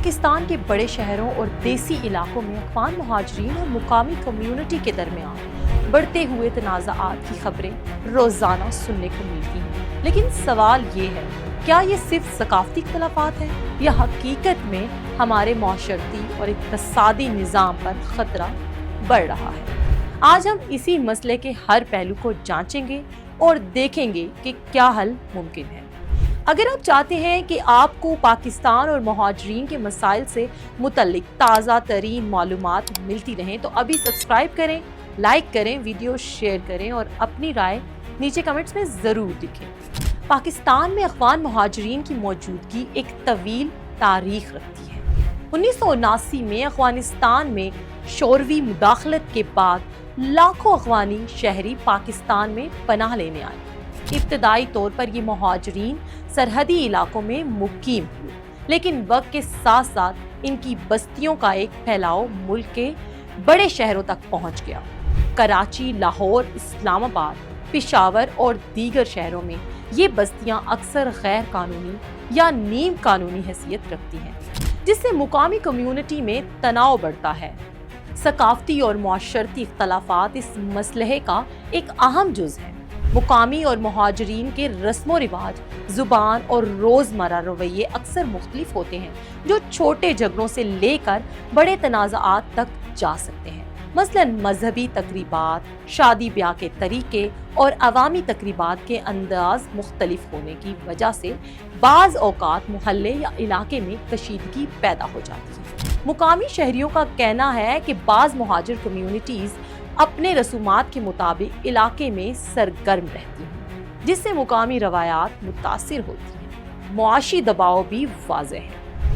پاکستان کے بڑے شہروں اور دیسی علاقوں میں افغان مہاجرین اور مقامی کمیونٹی کے درمیان بڑھتے ہوئے تنازعات کی خبریں روزانہ سننے کو ملتی ہیں، لیکن سوال یہ ہے، کیا یہ صرف ثقافتی اختلافات ہیں یا حقیقت میں ہمارے معاشرتی اور اقتصادی نظام پر خطرہ بڑھ رہا ہے؟ آج ہم اسی مسئلے کے ہر پہلو کو جانچیں گے اور دیکھیں گے کہ کیا حل ممکن ہے۔ اگر آپ چاہتے ہیں کہ آپ کو پاکستان اور مہاجرین کے مسائل سے متعلق تازہ ترین معلومات ملتی رہیں تو ابھی سبسکرائب کریں، لائک کریں، ویڈیو شیئر کریں اور اپنی رائے نیچے کمنٹس میں ضرور لکھیں۔ پاکستان میں افغان مہاجرین کی موجودگی ایک طویل تاریخ رکھتی ہے۔ 1979 میں افغانستان میں شوروی مداخلت کے بعد لاکھوں افغانی شہری پاکستان میں پناہ لینے آئے۔ ابتدائی طور پر یہ مہاجرین سرحدی علاقوں میں مقیم ہوئے، لیکن وقت کے ساتھ ساتھ ان کی بستیوں کا ایک پھیلاؤ ملک کے بڑے شہروں تک پہنچ گیا۔ کراچی، لاہور، اسلام آباد، پشاور اور دیگر شہروں میں یہ بستیاں اکثر غیر قانونی یا نیم قانونی حیثیت رکھتی ہیں، جس سے مقامی کمیونٹی میں تناؤ بڑھتا ہے۔ ثقافتی اور معاشرتی اختلافات اس مسئلے کا ایک اہم جز ہے۔ مقامی اور مہاجرین کے رسم و رواج، زبان اور روزمرہ رویے اکثر مختلف ہوتے ہیں، جو چھوٹے جھگڑوں سے لے کر بڑے تنازعات تک جا سکتے ہیں۔ مثلاً مذہبی تقریبات، شادی بیاہ کے طریقے اور عوامی تقریبات کے انداز مختلف ہونے کی وجہ سے بعض اوقات محلے یا علاقے میں کشیدگی پیدا ہو جاتی ہے۔ مقامی شہریوں کا کہنا ہے کہ بعض مہاجر کمیونٹیز اپنے رسومات کے مطابق علاقے میں سرگرم رہتی ہیں، جس سے مقامی روایات متاثر ہوتی ہیں۔ معاشی دباؤ بھی واضح ہے۔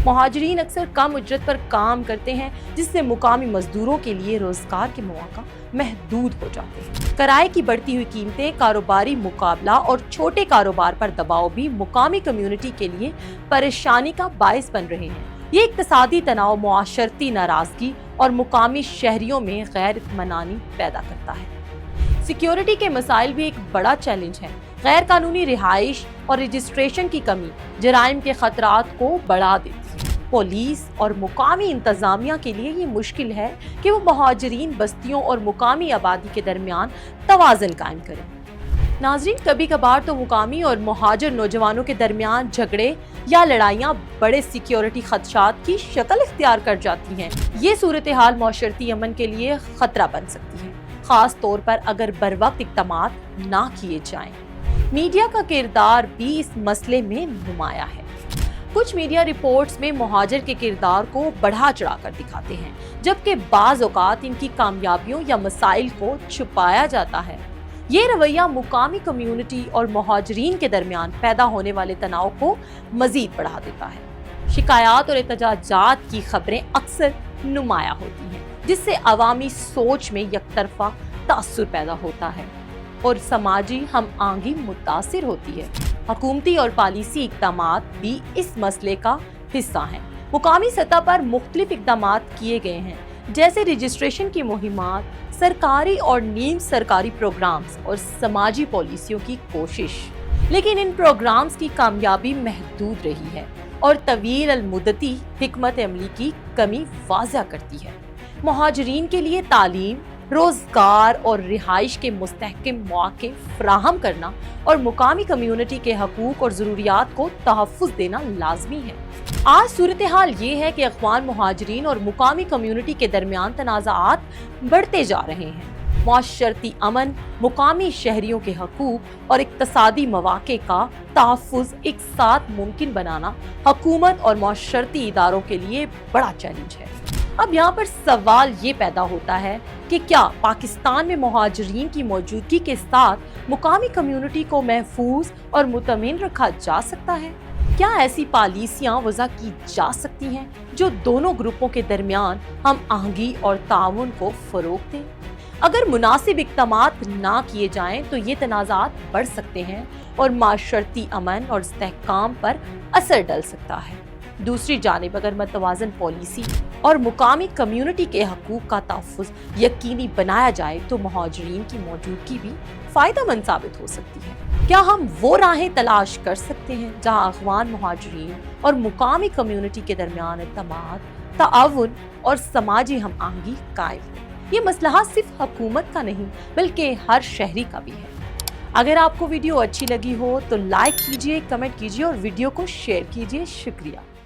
مہاجرین اکثر کم اجرت پر کام کرتے ہیں، جس سے مقامی مزدوروں کے لیے روزگار کے مواقع محدود ہو جاتے ہیں۔ کرائے کی بڑھتی ہوئی قیمتیں، کاروباری مقابلہ اور چھوٹے کاروبار پر دباؤ بھی مقامی کمیونٹی کے لیے پریشانی کا باعث بن رہے ہیں۔ یہ اقتصادی تناؤ معاشرتی ناراضگی اور مقامی شہریوں میں غیر اطمینانی پیدا کرتا ہے۔ سیکیورٹی کے مسائل بھی ایک بڑا چیلنج ہے۔ غیر قانونی رہائش اور رجسٹریشن کی کمی جرائم کے خطرات کو بڑھا دیتی ہے۔ پولیس اور مقامی انتظامیہ کے لیے یہ مشکل ہے کہ وہ مہاجرین بستیوں اور مقامی آبادی کے درمیان توازن قائم کریں۔ ناظرین، کبھی کبھار تو مقامی اور مہاجر نوجوانوں کے درمیان جھگڑے یا لڑائیاں بڑے سیکیورٹی خدشات کی شکل اختیار کر جاتی ہیں۔ یہ صورتحال معاشرتی امن کے لیے خطرہ بن سکتی ہے، خاص طور پر اگر بروقت اقدامات نہ کیے جائیں۔ میڈیا کا کردار بھی اس مسئلے میں نمایاں ہے۔ کچھ میڈیا رپورٹس میں مہاجر کے کردار کو بڑھا چڑھا کر دکھاتے ہیں، جبکہ بعض اوقات ان کی کامیابیوں یا مسائل کو چھپایا جاتا ہے۔ یہ رویہ مقامی کمیونٹی اور مہاجرین کے درمیان پیدا ہونے والے تناؤ کو مزید بڑھا دیتا ہے۔ شکایات اور احتجاجات کی خبریں اکثر نمایاں ہوتی ہیں، جس سے عوامی سوچ میں یک طرفہ تاثر پیدا ہوتا ہے اور سماجی ہم آہنگی متاثر ہوتی ہے۔ حکومتی اور پالیسی اقدامات بھی اس مسئلے کا حصہ ہیں۔ مقامی سطح پر مختلف اقدامات کیے گئے ہیں، جیسے رجسٹریشن کی مہمات، سرکاری اور نیم سرکاری پروگرامز اور سماجی پالیسیوں کی کوشش، لیکن ان پروگرامز کی کامیابی محدود رہی ہے اور طویل المدتی حکمت عملی کی کمی واضح کرتی ہے۔ مہاجرین کے لیے تعلیم، روزگار اور رہائش کے مستحکم مواقع فراہم کرنا اور مقامی کمیونٹی کے حقوق اور ضروریات کو تحفظ دینا لازمی ہے۔ آج صورتحال یہ ہے کہ افغان مہاجرین اور مقامی کمیونٹی کے درمیان تنازعات بڑھتے جا رہے ہیں۔ معاشرتی امن، مقامی شہریوں کے حقوق اور اقتصادی مواقع کا تحفظ ایک ساتھ ممکن بنانا حکومت اور معاشرتی اداروں کے لیے بڑا چیلنج ہے۔ اب یہاں پر سوال یہ پیدا ہوتا ہے کہ کیا پاکستان میں مہاجرین کی موجودگی کے ساتھ مقامی کمیونٹی کو محفوظ اور مطمئن رکھا جا سکتا ہے؟ کیا ایسی پالیسیاں وضع کی جا سکتی ہیں جو دونوں گروپوں کے درمیان ہم آہنگی اور تعاون کو فروغ دیں؟ اگر مناسب اقدامات نہ کیے جائیں تو یہ تنازعات بڑھ سکتے ہیں اور معاشرتی امن اور استحکام پر اثر ڈل سکتا ہے۔ دوسری جانب اگر متوازن پالیسی اور مقامی کمیونٹی کے حقوق کا تحفظ یقینی بنایا جائے تو مہاجرین کی موجودگی بھی فائدہ مند ثابت ہو سکتی ہے۔ کیا ہم وہ راہیں تلاش کر سکتے ہیں جہاں افغان مہاجرین اور مقامی کمیونٹی کے درمیان اعتماد، تعاون اور سماجی ہم آہنگی قائم ہو؟ یہ مسئلہ صرف حکومت کا نہیں بلکہ ہر شہری کا بھی ہے۔ اگر آپ کو ویڈیو اچھی لگی ہو تو لائک کیجیے، کمنٹ کیجیے اور ویڈیو کو شیئر کیجیے۔ شکریہ۔